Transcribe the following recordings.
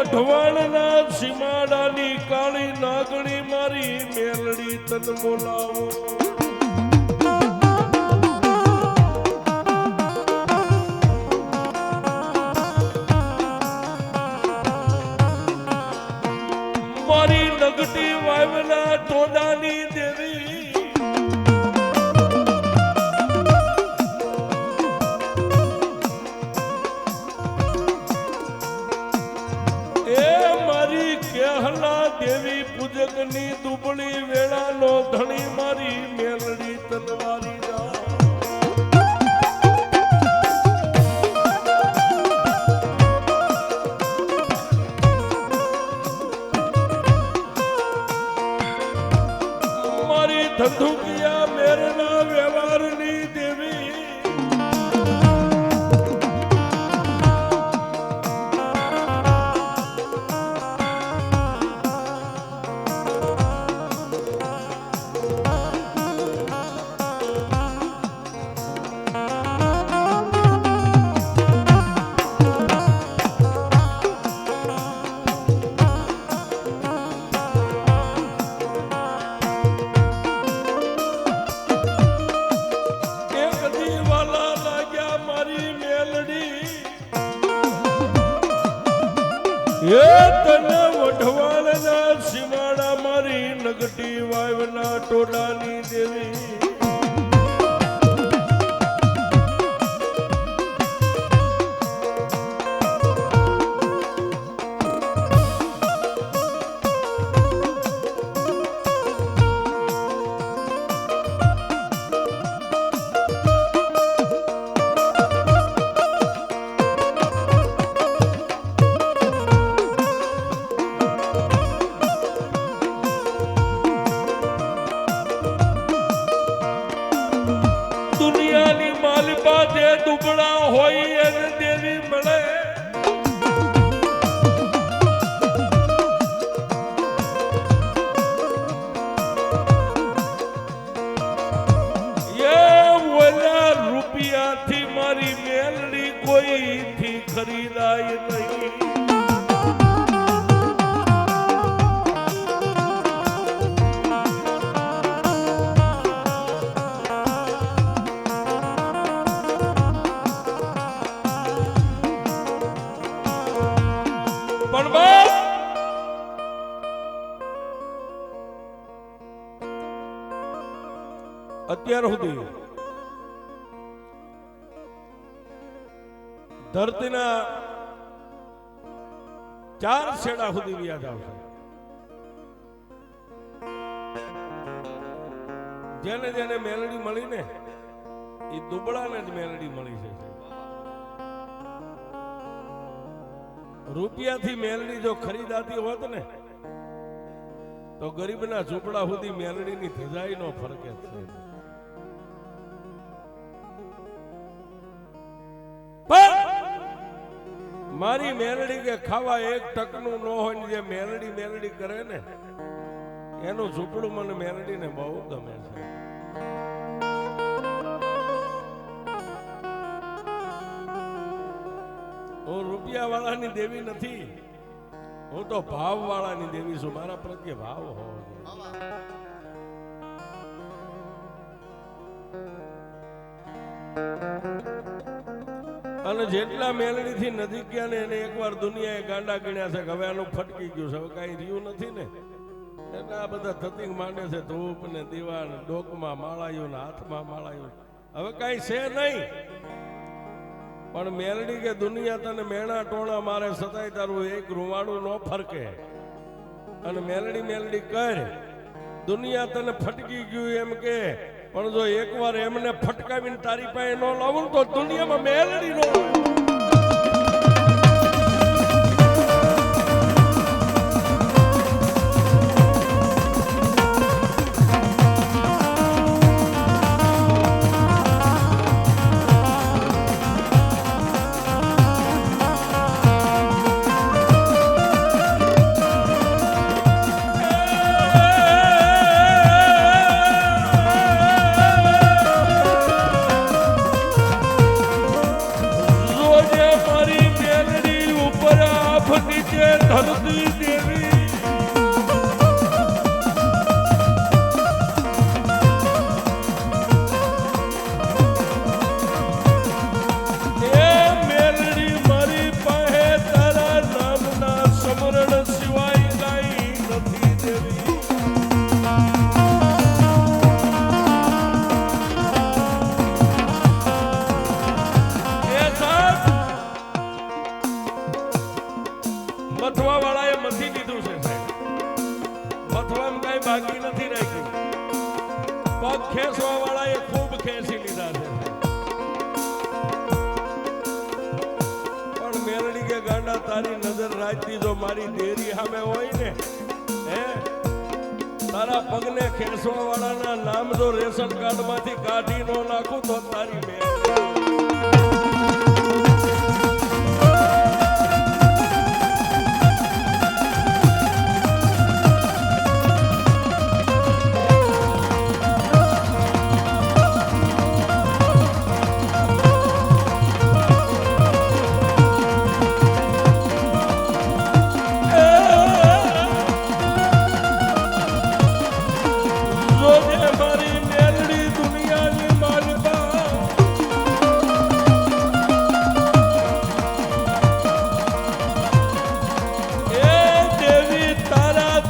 વઢવાણના સીમાડાની કાળી નાગણી મારી મેલડી તન બોલાવો. મારી નગટી વાવના ટોડાની દેવી દેવી પૂજકની દુબળી વેળાનો ધણી મારી મેલડી તનવારી જા. મારી ધંધુકિયા મેરના વ્યવહારની દેવી તને વઢવાણના સીમાડા મારી નગટી વાવના ટોડાની દેવી દુબળા હોય એને દેવી મળે. એ ઓલા રૂપિયાથી મારી મેલડી કોઈથી ખરીદાય નહીં. અત્યાર સુધી ધરતીના 4 છેડા સુધી વ્યાજ આવશે. જેને જેને મેલડી મળી ને એ દુબળાને જ મેલડી મળી છે. રૂપિયાથી મેલડી જો ખરીદાતી હોત ને તો ગરીબના ઝૂંપડા સુધી મેલડીની ધજાઈ નો ફરકે છે. મારી મેલડી કે ખાવા એક ટકનું ન હોય ને જે મેલડી મેલડી કરે ને એનું ઝૂંપડું મને મેલડી ને બહુ ગમે છે. હું રૂપિયા વાળાની દેવી નથી, હું તો ભાવ વાળાની દેવી છું. મારા પ્રત્યે ભાવ હોવો જોઈએ. અને જેટલા મેલડી થી નજીક ગયા ને એને એકવાર દુનિયાએ ગાંડા ગણ્યા છે કે હવે આનું ફટકી ગયું છે, હવે કઈ રહ્યું નથી ને, એટલે આ બધા ધતિંગ માંડે છે. ધૂપ ને દીવાન, ડોકમાં માળાયું ને હાથમાં માળાયું, હવે કઈ છે નહીં. પણ મેલડી કે દુનિયા તને મેણા ટોણા મારે સતાય તારું એક રૂવાડું ન ફરકે. અને મેલડી મેલડી કર, દુનિયા તને ફટકી ગયું એમ કે, પણ જો એકવાર એમને ફટકાવીને તારી પાસે ન લાવું તો દુનિયામાં મેલડી નો કે ધરતી દેવી મથવા વાળાએ મથી લીધું છે સાહેબ. મથવામાં કઈ બાકી નથી રાખ્યું. પગ ખેંચવા વાળાએ ખૂબ ખેંચી લીધા છે. પણ મેલડી કે ગાંડા તારી નજર રાખતી જો મારી દેરી સામે હોય ને હે તારા પગને ખેંચવા વાળાના નામ જો રેશન કાર્ડ માંથી કાઢી નો નાખું તો તારી મેલડી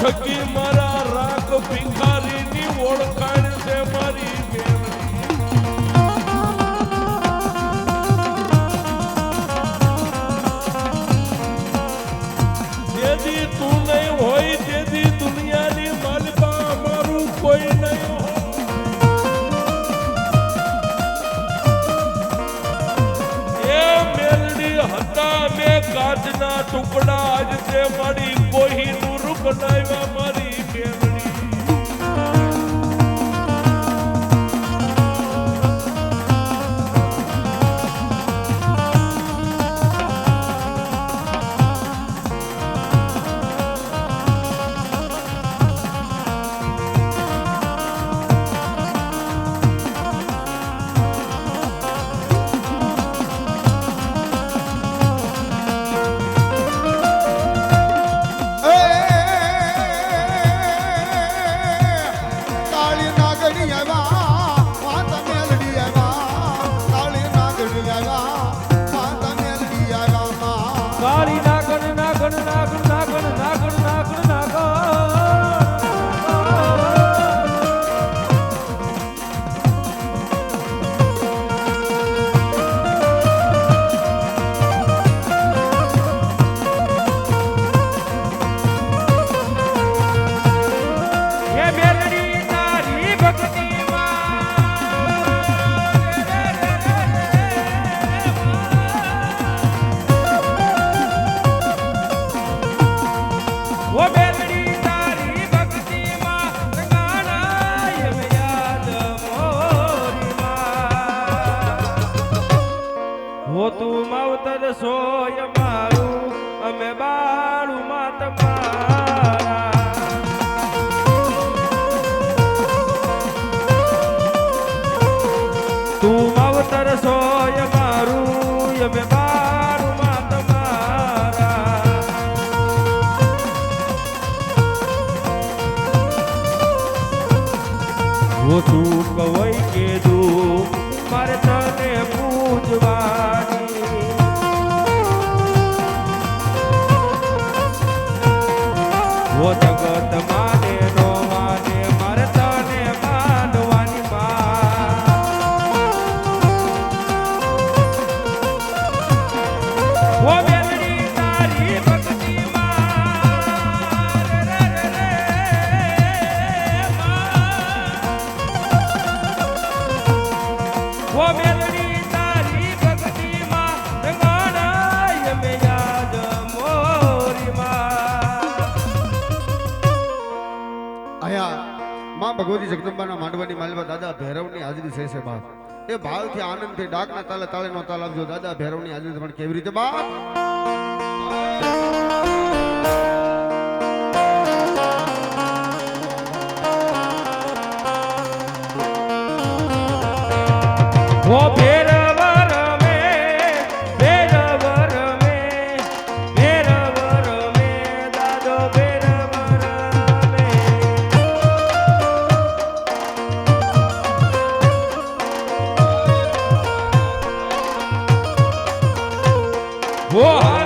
થકી મારા રાગ ભિખારીની ઓળખાણ છે મારી જેથી તું નહીં હોય તેથી દુનિયાની માલિકા અમારું કોઈ નહીં હોય. એ મેલડી હતા મેં કાચના ટુકડા આજ તે મારી કોહીનું બનાવ્યા મારી મેલડી. કાળી નાગણ નાગણ નાગણ નાગણ નાગણ નાગણ નાગણ હે મેલડી તારી ભક્તિ વો મેલડી તારી ભક્તિમાં રંગાણાય મે યાદ મોરીમાં હો તું માવતર સોય મારું અમે બાળું માં તમારા તું માવતર સોય મારું અમે બાળું માં તમારા वो तू कवई के दू मारे तने पूजवानी वो जगत माने नो माने मारे तने मानवानी वो मेलडी तारी भक्ति वो मेलडी तारी भक्तिમાં રંગાણાય મે યાદ મોરીમાં. આયા માં ભગવતી જગદંબાના માંડવાની માલવા દાદા ભૈરવની હાજરી છે બા. એ ભાવથી આનંદથી ડાકના તાલે તાલે નો તાલ આપજો દાદા ભૈરવની હાજરી પણ કેવી રીતે બા. वो ભેરવર મે ભેરવર મે ભેરવર મે વો હાય